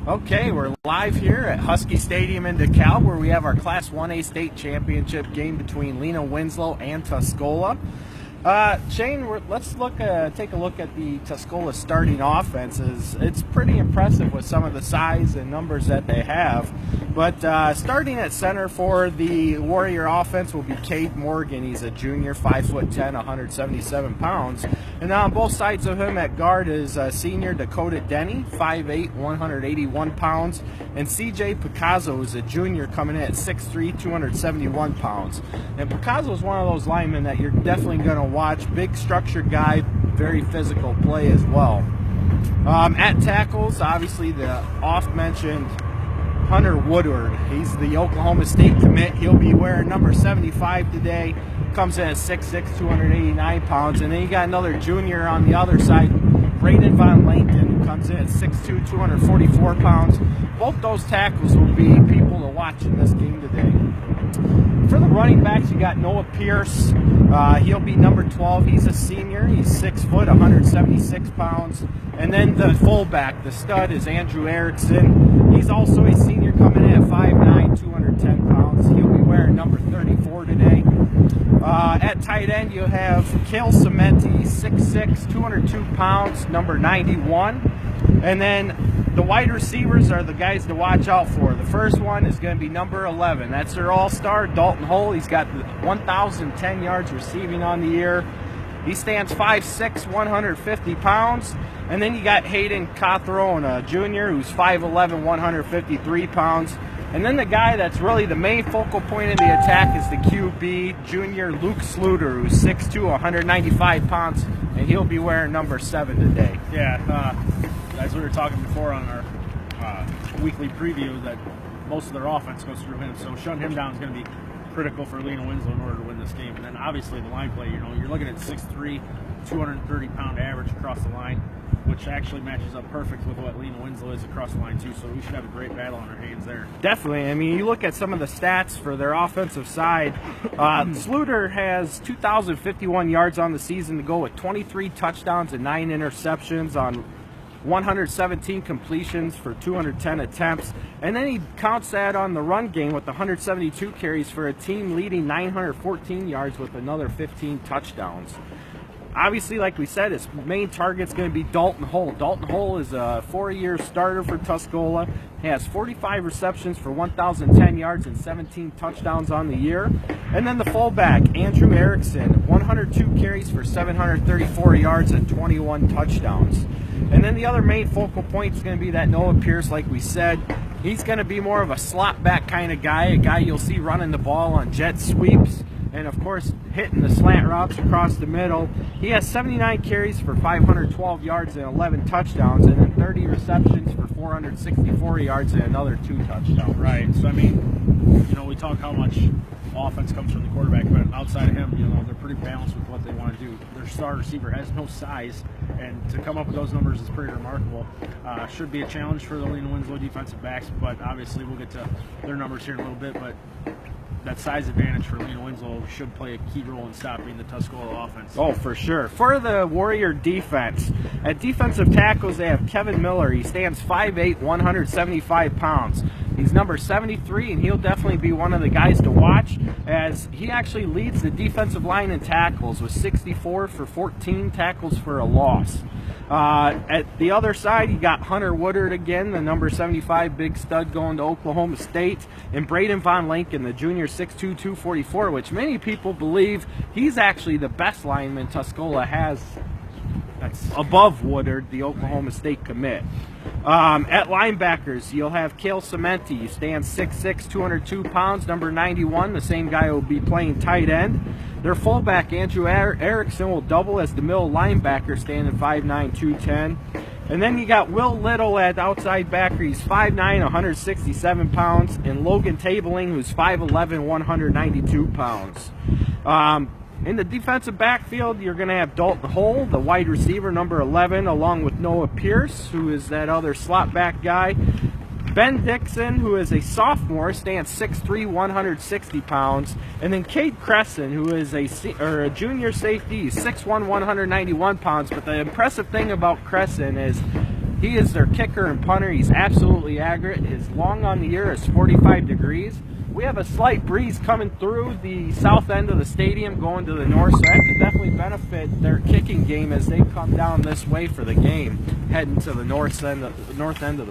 Okay, we're live here at Husky Stadium in DeKalb, where we have our Class 1A state championship game between Lena Winslow and Tuscola. Shane, let's take a look at the Tuscola starting offenses. It's pretty impressive with some of the size and numbers that they have. But starting at center for the Warrior offense will be Cade Morgan. He's a junior, 5'10", 177 pounds. And on both sides of him at guard is senior Dakota Denny, 5'8", 181 pounds. And CJ Picasso is a junior coming in at 6'3", 271 pounds. And Picasso is one of those linemen that you're definitely going to watch. Big structured guy, very physical play as well. At tackles, obviously the oft-mentioned Hunter Woodward. He's the Oklahoma State commit. He'll be wearing number 75 today. Comes in at 6'6", 289 pounds. And then you got another junior on the other side, Braden Von Lanken, who comes in at 6'2", 244 pounds. Both those tackles will be people to watch in this game today. For the running backs, you got Noah Pierce. He'll be number 12. He's a senior. He's 6 foot, 176 pounds. And then the fullback, the stud, is Andrew Erickson. He's also a senior coming in at 5'9", 210 pounds. He'll be wearing number 34 today. At tight end, you have Kale Cementi, 6'6", 202 pounds, number 91. And then the wide receivers are the guys to watch out for. The first one is going to be number 11. That's their all-star, Dalton Hull. He's got 1,010 yards receiving on the year. He stands 5'6", 150 pounds. And then you got Hayden Cawthron, a junior, who's 5'11", 153 pounds. And then the guy that's really the main focal point of the attack is the QB, junior Luke Sluter, who's 6'2", 195 pounds, and he'll be wearing number 7 today. Yeah, as we were talking before on our weekly preview, that most of their offense goes through him, so shutting him down is going to be critical for Lena Winslow in order to win this game. And then obviously the line play, you're looking at 6'3", 230-pound average across the line, which actually matches up perfect with what Lena Winslow is across the line too, so we should have a great battle on our hands there. Definitely. I mean, you look at some of the stats for their offensive side. Sluter has 2,051 yards on the season to go with 23 touchdowns and 9 interceptions on 117 completions for 210 attempts. And then he counts that on the run game with 172 carries for a team leading 914 yards with another 15 touchdowns. Obviously, like we said, his main target's going to be Dalton Hull. Dalton Hull is a 4-year starter for Tuscola. He has 45 receptions for 1,010 yards and 17 touchdowns on the year. And then the fullback, Andrew Erickson, 102 carries for 734 yards and 21 touchdowns. And then the other main focal point is going to be that Noah Pierce, like we said. He's going to be more of a slot back kind of guy, a guy you'll see running the ball on jet sweeps. And of course, hitting the slant routes across the middle. He has 79 carries for 512 yards and 11 touchdowns, and then 30 receptions for 464 yards and another 2 touchdowns. Right. So I mean, we talk how much offense comes from the quarterback, but outside of him, they're pretty balanced with what they want to do. Their star receiver has no size, and to come up with those numbers is pretty remarkable. Should be a challenge for the Lena Winslow defensive backs, but obviously we'll get to their numbers here in a little bit. But that size advantage for Lena Winslow should play a key role in stopping the Tuscola offense. Oh, for sure. For the Warrior defense, at defensive tackles, they have Kevin Miller. He stands 5'8", 175 pounds. He's number 73, and he'll definitely be one of the guys to watch, as he actually leads the defensive line in tackles with 64 for 14 tackles for a loss. At the other side, you got Hunter Woodward again, the number 75 big stud going to Oklahoma State, and Braden Von Lanken, the junior 6'2", 244, which many people believe he's actually the best lineman Tuscola has. That's above Woodward, the Oklahoma State commit. At linebackers, you'll have Kale Cementi. He stands 6'6", 202 pounds, number 91, the same guy who will be playing tight end. Their fullback, Andrew Erickson, will double as the middle linebacker, standing 5'9", 210. And then you got Will Little at outside backer. He's 5'9", 167 pounds. And Logan Tabling, who's 5'11", 192 pounds. In the defensive backfield, you're going to have Dalton Hull, the wide receiver, number 11, along with Noah Pierce, who is that other slot back guy. Ben Dixon, who is a sophomore, stands 6'3", 160 pounds. And then Cade Cresson, who is a junior safety, he's 6'1", 191 pounds. But the impressive thing about Cresson is He is their kicker and punter. He's absolutely accurate. His long on the year is 45 degrees. We have a slight breeze coming through the south end of the stadium going to the north, so that could definitely benefit their kicking game as they come down this way for the game, heading to the north end of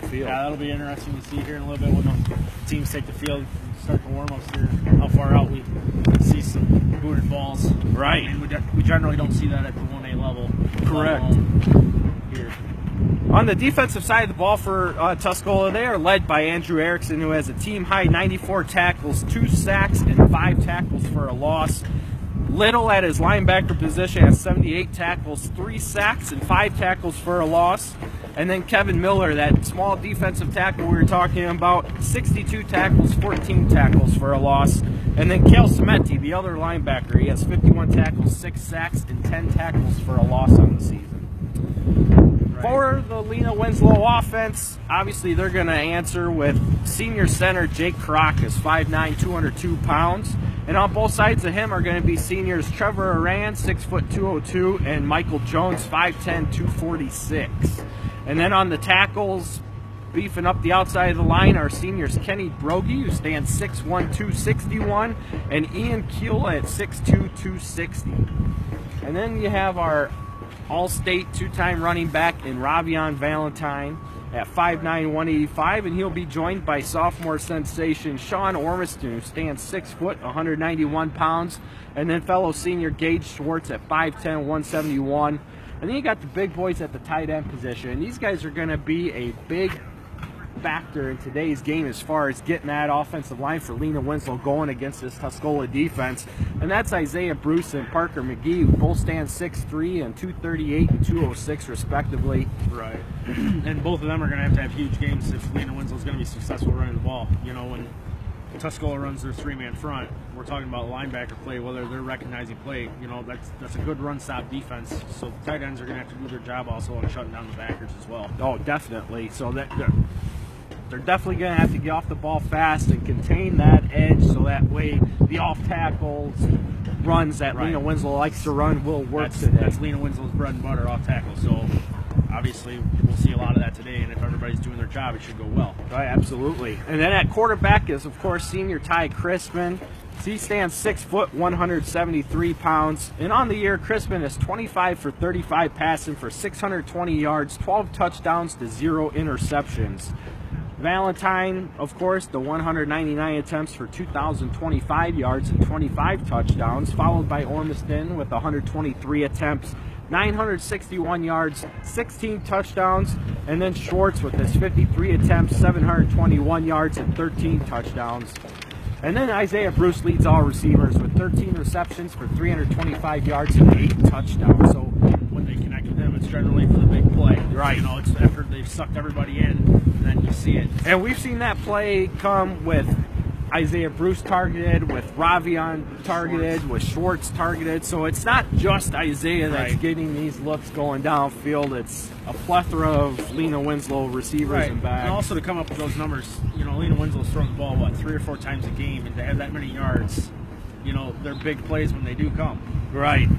the field. Yeah, that'll be interesting to see here in a little bit when the teams take the field and start the warm-ups here, how far out we see some booted balls. Right. I mean, we generally don't see that at the 1A level. Correct. Here. On the defensive side of the ball for Tuscola, they are led by Andrew Erickson, who has a team-high 94 tackles, 2 sacks, and 5 tackles for a loss. Little at his linebacker position has 78 tackles, 3 sacks, and 5 tackles for a loss. And then Kevin Miller, that small defensive tackle we were talking about, 62 tackles, 14 tackles for a loss. And then Cale Cementi, the other linebacker, he has 51 tackles, 6 sacks, and 10 tackles for a loss on the season. For the Lena Winslow offense, obviously they're going to answer with senior center Jake Caracas, 5'9", 202 pounds. And on both sides of him are going to be seniors Trevor Aran, 6', 202, and Michael Jones, 5'10", 246. And then on the tackles, beefing up the outside of the line, are seniors Kenny Brogy, who stands 6'1", 261, and Ian Keel at 6'2", 260. And then you have our All-State 2-time running back in Ravion Valentine at 5'9", 185, and he'll be joined by sophomore sensation Sean Ormiston, who stands 6 foot, 191 pounds, and then fellow senior Gage Schwartz at 5'10", 171. And then you got the big boys at the tight end position, and these guys are going to be a big factor in today's game as far as getting that offensive line for Lena Winslow going against this Tuscola defense. And that's Isaiah Bruce and Parker McGee, who both stand 6'3" and 238 and 206 respectively. Right. And both of them are going to have huge games if Lena Winslow is going to be successful running the ball. You know, when Tuscola runs their 3-man front, we're talking about linebacker play, whether they're recognizing play. You know, that's a good run-stop defense. So the tight ends are going to have to do their job also on shutting down the backers as well. Oh, definitely. So that they're definitely going to have to get off the ball fast and contain that edge, so that way the off tackles, runs that Lena Winslow likes to run will work today. That's Lena Winslow's bread and butter, off tackle. So obviously we'll see a lot of that today, and if everybody's doing their job, it should go well. Right, absolutely. And then at quarterback is, of course, senior Ty Crispin. He stands 6 foot, 173 pounds. And on the year, Crispin is 25 for 35 passing for 620 yards, 12 touchdowns to 0 interceptions. Valentine, of course, the 199 attempts for 2,025 yards and 25 touchdowns, followed by Ormiston with 123 attempts, 961 yards, 16 touchdowns, and then Schwartz with his 53 attempts, 721 yards, and 13 touchdowns. And then Isaiah Bruce leads all receivers with 13 receptions for 325 yards and 8 touchdowns. So when they connect with him, it's generally for the big play. Right. You know, it's after they've sucked everybody in, and then you see it. And we've seen that play come with Isaiah Bruce targeted, with Ravion targeted, with Schwartz targeted. So it's not just Isaiah that's getting these looks going downfield. It's a plethora of Lena Winslow receivers and backs. And also to come up with those numbers, you know, Lena Winslow's throwing the ball, what, 3 or 4 times a game, and to have that many yards, you know, they're big plays when they do come. Right.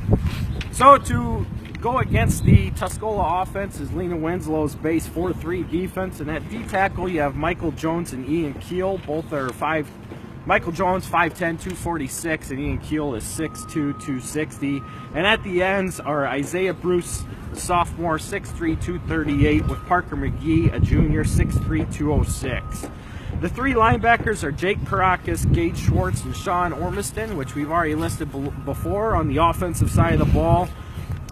So to go against the Tuscola offense is Lena Winslow's base 4-3 defense, and at D-tackle you have Michael Jones and Ian Keel. Both are Michael Jones 5'10", 246, and Ian Keel is 6'2", 260. And at the ends are Isaiah Bruce, the sophomore, 6'3", 238, with Parker McGee, a junior, 6'3", 206. The 3 linebackers are Jake Caracas, Gage Schwartz, and Sean Ormiston, which we've already listed before on the offensive side of the ball.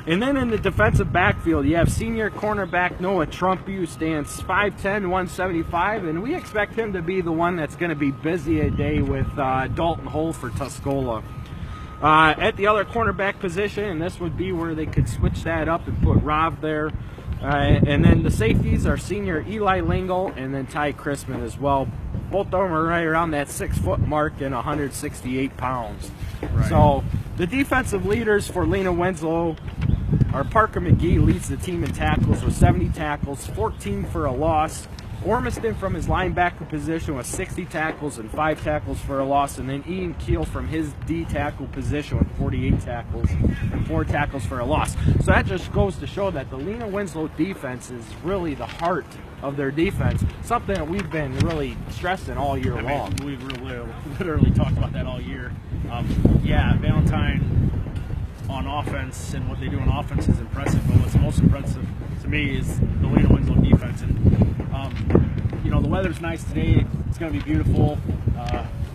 And then in the defensive backfield, you have senior cornerback Noah Trumpy, who stands 5'10", 175, and we expect him to be the one that's going to be busy a day with Dalton Hull for Tuscola. At the other cornerback position, and this would be where they could switch that up and put Rob there. And then the safeties are senior Eli Lingle and then Ty Crispin as well. Both of them are right around that 6 foot mark and 168 pounds. Right. So the defensive leaders for Lena Winslow are Parker McGee, leads the team in tackles with 70 tackles, 14 for a loss. Ormiston from his linebacker position with 60 tackles and 5 tackles for a loss, and then Ian Keel from his D tackle position with 48 tackles and 4 tackles for a loss. So that just goes to show that the Lena Winslow defense is really the heart of their defense, something that we've been really stressing all year long. We've literally talked about that all year. Yeah, Valentine on offense and what they do on offense is impressive, but what's most impressive to me is the Lena Winslow defense. And you know, the weather's nice today. It's going to be beautiful.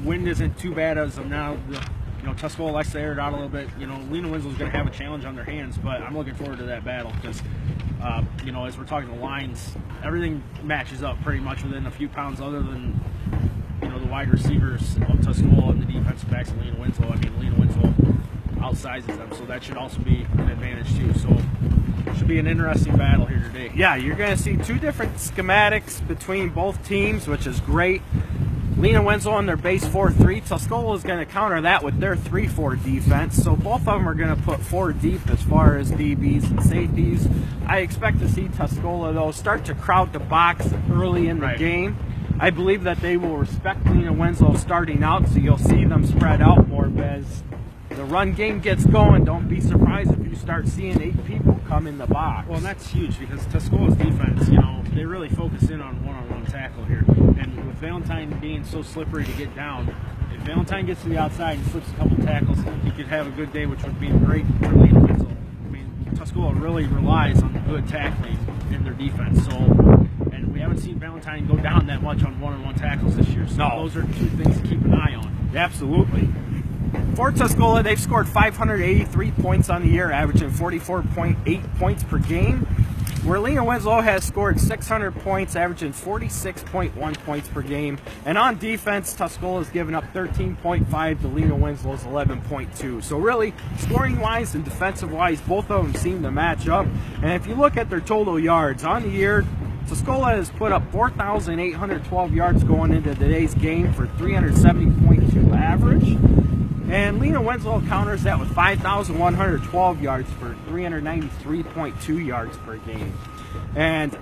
Wind isn't too bad as of now. You know, Tuscola likes to air it out a little bit. You know, Lena Winslow's going to have a challenge on their hands, but I'm looking forward to that battle because, you know, as we're talking the lines, everything matches up pretty much within a few pounds, other than, you know, the wide receivers of Tuscola and the defensive backs of Lena Winslow. I mean, Lena Winslow outsizes them, so that should also be an advantage too. So it should be an interesting battle here today. Yeah, you're going to see 2 different schematics between both teams, which is great. Lena Winslow on their base 4-3. Tuscola is going to counter that with their 3-4 defense. So both of them are going to put 4 deep as far as DBs and safeties. I expect to see Tuscola, though, start to crowd the box early in the game. I believe that they will respect Lena Winslow starting out, so you'll see them spread out more. But as the run game gets going, don't be surprised if you start seeing 8 people come in the box. Well, and that's huge because Tuscola's defense, you know, they really focus in on one-on-one tackle here. And with Valentine being so slippery to get down, if Valentine gets to the outside and slips a couple tackles, he could have a good day, which would be great for Lena Winslow. I mean, Tuscola really relies on good tackling in their defense. So, and we haven't seen Valentine go down that much on one-on-one tackles this year. So those are 2 things to keep an eye on. Absolutely. For Tuscola, they've scored 583 points on the year, averaging 44.8 points per game, where Lena Winslow has scored 600 points, averaging 46.1 points per game. And on defense, Tuscola has given up 13.5 to Lena Winslow's 11.2. So really, scoring-wise and defensive-wise, both of them seem to match up. And if you look at their total yards on the year, Tuscola has put up 4,812 yards going into today's game for 370.2 average. And Lena Winslow counters that with 5,112 yards for 393.2 yards per game. And,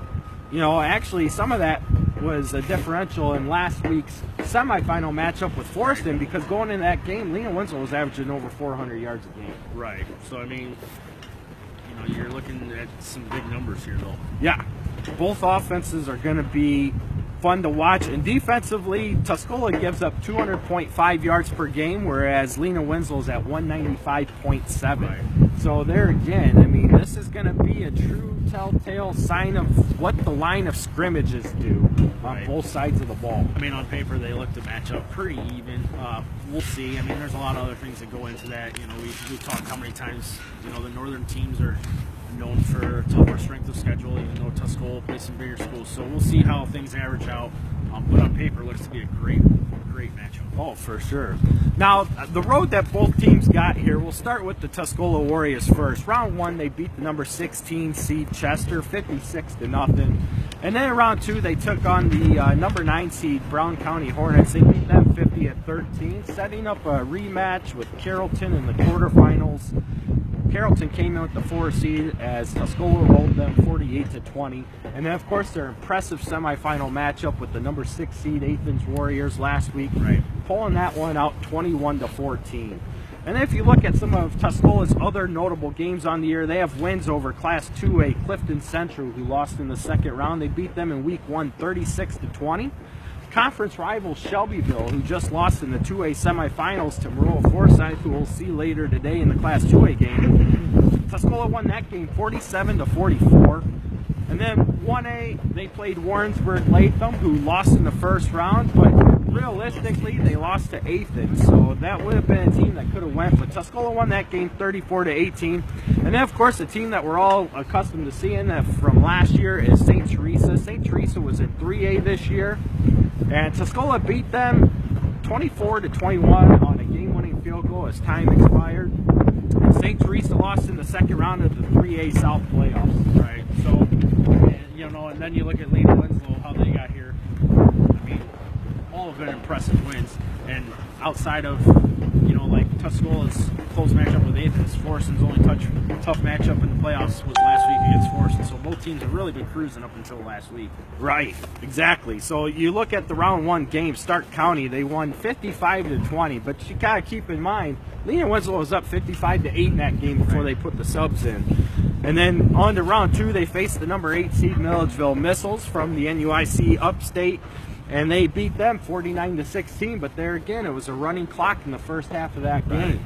you know, actually some of that was a differential in last week's semifinal matchup with Forreston, because going into that game, Lena Winslow was averaging over 400 yards a game. Right. So, I mean, you know, you're looking at some big numbers here, though. Yeah. Both offenses are going to be fun to watch. And defensively, Tuscola gives up 200.5 yards per game, whereas Lena Winslow's at 195.7. Right. So there again, I mean, this is going to be a true telltale sign of what the line of scrimmages do on both sides of the ball. I mean, on paper, they look to match up pretty even. We'll see. I mean, there's a lot of other things that go into that. You know, we've talked how many times, you know, the northern teams are known for tougher strength of schedule, even though Tuscola plays some bigger schools. So we'll see how things average out. But on paper, it looks to be a great matchup. Oh, for sure. Now, the road that both teams got here, we'll start with the Tuscola Warriors first. Round 1, they beat the number 16 seed Chester 56-0. And then in round 2, they took on the number 9 seed Brown County Hornets. They beat them 50-13, setting up a rematch with Carrollton in the quarterfinals. Carrollton came in with the 4 seed as Tuscola rolled them 48-20. And then, of course, their impressive semifinal matchup with the number 6 seed Athens Warriors last week, pulling that one out 21-14. And then if you look at some of Tuscola's other notable games on the year, they have wins over Class 2A Clifton Central, who lost in the second round. They beat them in Week 1 36-20. Conference rival Shelbyville, who just lost in the 2A semifinals to Maroa Forsyth, who we'll see later today in the Class 2A game. Tuscola won that game 47-44. And then 1A, they played Warrensburg Latham, who lost in the first round, but realistically, they lost to Athens. So that would have been a team that could have went, but Tuscola won that game 34-18. And then, of course, the team that we're all accustomed to seeing from last year is St. Teresa. St. Teresa was in 3A this year, and Tuscola beat them 24-21 on a game-winning field goal as time expired. And St. Teresa lost in the second round of the 3A South playoffs. Right. So, you know, and then you look at Lena Winslow, how they got here. I mean, all of them impressive wins. And outside of, you know, like Tuscola's close matchup with Athens. Forston's only tough matchup in the playoffs was last week against Forston. So both teams have really been cruising up until last week. Right, exactly. So you look at the round one game, Stark County, they won 55-20, but you gotta keep in mind, Lena Winslow was up 55-8 in that game before they put the subs in. And then on to round two, they faced the number 8 seed Milledgeville Missiles from the NUIC upstate, and they beat them 49-16, but there again, it was a running clock in the first half of that game.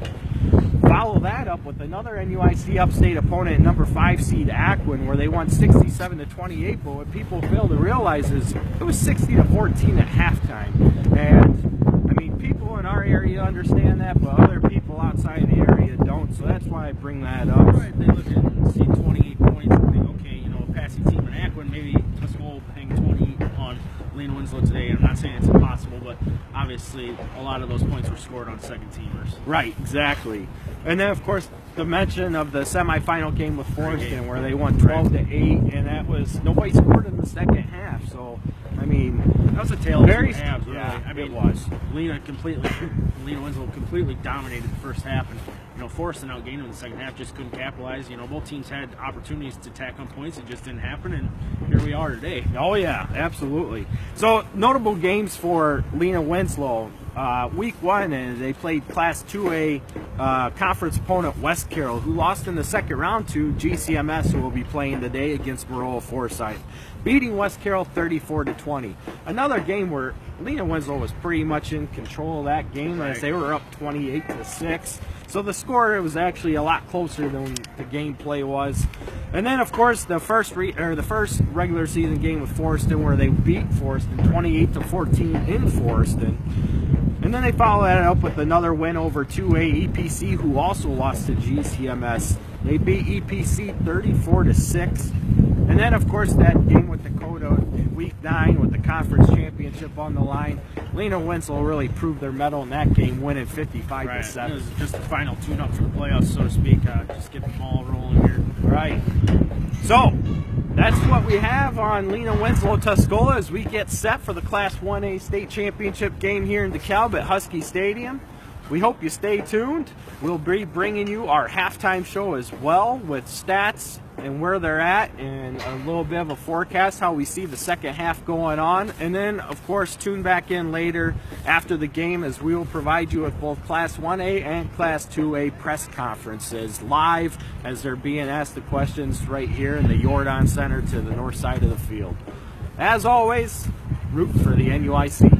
Follow that up with another NUIC upstate opponent, number 5 seed Aquin, where they won 67-28, but what people fail to realize is it was 60-14 at halftime. And I mean, people in our area understand that, but other people outside the area don't, so that's why I bring that up. Right, they look at see 28 points and think, okay, you know, a passing team in Aquin, maybe Tuscola will hang 20 on Lena Winslow today. And I'm not saying it's impossible, but obviously a lot of those points were scored on second teamers. Right, exactly. And then, of course, the mention of the semifinal game with Forston, where they won 12-8, and that was nobody scored in the second half. So, I mean, that was a tale of very two halves, really. Yeah, I mean, it was. Lena Winslow completely dominated the first half, and you know, Forston outgained them in the second half, just couldn't capitalize. You know, both teams had opportunities to tack on points, it just didn't happen, and here we are today. Oh yeah, absolutely. So notable games for Lena Winslow. Week 1, and they played Class 2A conference opponent West Carroll, who lost in the second round to GCMS, who will be playing today against Maroa Forsyth, beating West Carroll 34-20. Another game where Lena Winslow was pretty much in control of that game, as they were up 28-6. So the score was actually a lot closer than the gameplay was. And then, of course, the first regular season game with Forston, where they beat Forston 28-14 in Forston. And then they follow that up with another win over 2A EPC, who also lost to GCMS. They beat EPC 34-6. And then, of course, that game with Dakota in Week 9 with the conference championship on the line. Lena Winslow really proved their mettle in that game, winning 55-7. Right. It was just the final tune-up for the playoffs, so to speak. Just get the ball rolling here. Right. So, that's what we have on Lena Winslow Tuscola as we get set for the Class 1A state championship game here in DeKalb at Husky Stadium. We hope you stay tuned. We'll be bringing you our halftime show as well, with stats and where they're at, and a little bit of a forecast how we see the second half going on. And then, of course, tune back in later after the game, as we will provide you with both Class 1A and Class 2A press conferences live as they're being asked the questions right here in the Jordan Center to the north side of the field. As always, root for the NUIC.